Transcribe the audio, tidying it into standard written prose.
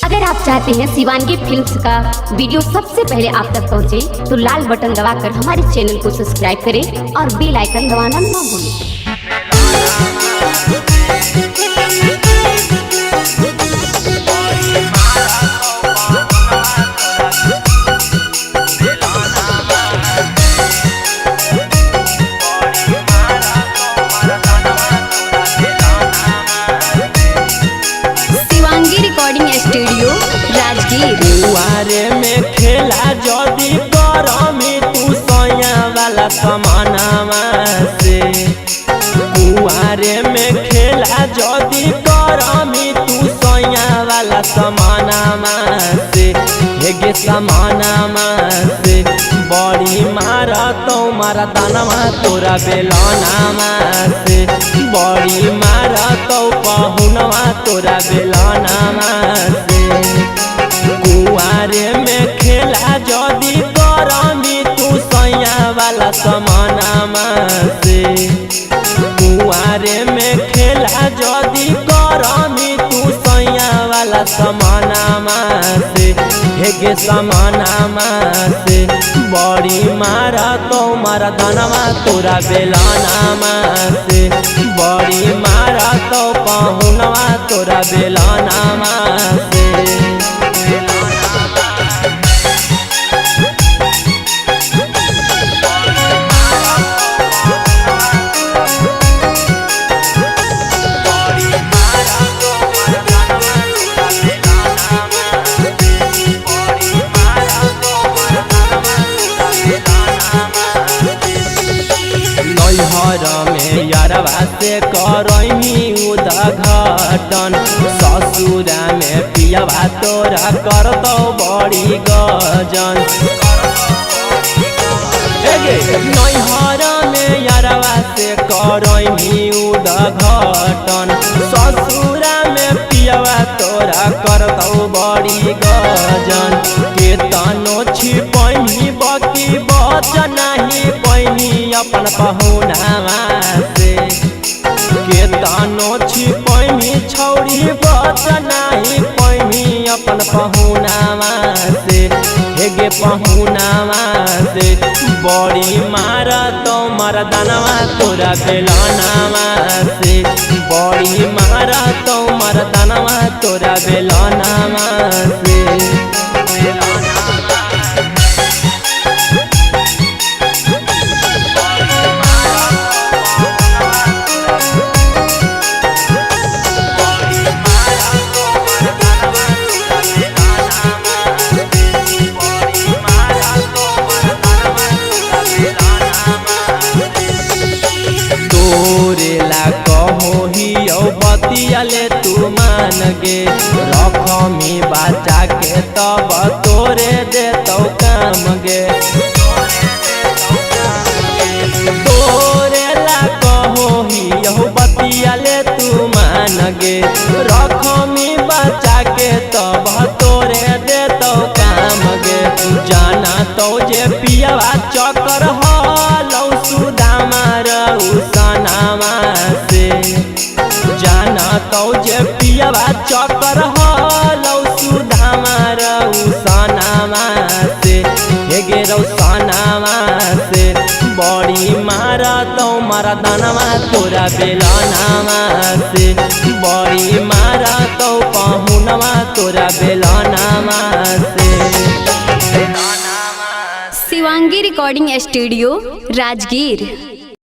अगर आप चाहते हैं शिवांगी फिल्म्स का वीडियो सबसे पहले आप तक पहुंचे, तो लाल बटन दबाकर हमारे चैनल को सब्सक्राइब करें और बेल आइकन दबाना ना भूलें। Shivangi recording studio Rajgir. कुआरे में खेला जदी करमी तू सैया वाला समानामा से, कुआरे में खेला जदी करमी तू सैया वाला समानामा से, हेगे समानामा से बड़ी मारा तो मारा दानवा तोरा बेलानामा से, बड़ी मारा तो पहुनवा तोरा बेलानामा से। कुआरे में खेला जदी करमी तू सैया वाला समानामा से, कुआरे में खेला जदी करमी तू सैया वाला समानामा से, हेगे समानामा से बड़ी मारा तो मारा दानवा तोरा बेलानामा से, बड़ी मारा तो पहुनवा तोरा बेलानामा से। नैहर में यारवा से करही उद्घाटन, ससुरा में पियावा तोरा कर दो बड़ी गजन। नैहर में यारवा से करही उद्घाटन, ससुरा में पियावा तोरा कर दो बड़ी गजन। केतनो छिपही बकी बचन नहीं पैनी अपन पहुनावा से, केतनो छिपही छौरी बचन नहीं पैनी अपन पहुनावा से, हेगे पहुनावा से बड़ी मारा तो मारा दानवा तोरा बेलानावा से, बड़ी मारा तो मारा दानवा तोरा बेलानावा से। तोरेला कहो ही बतियाले तू मान गे, रखमी बचा के तब तोरे दे तो काम गे। तोरेला कहो ही बतियाले तू मान गे, रखमी बचा के तब तोरे दे तो काम गे। जाना तो जे पियावा चक्कर हलौ सुदामा सनामा से, जाना तो जे पियावा चक्कर हलौ सुदामा सनामा से, हेगे सनामा से बड़ी मारा तो मारा दानवा तोरा बेलानामा से, बड़ी मारा तो पहुनवा तोरा बेलानामा से। Shivangi recording studio Rajgir.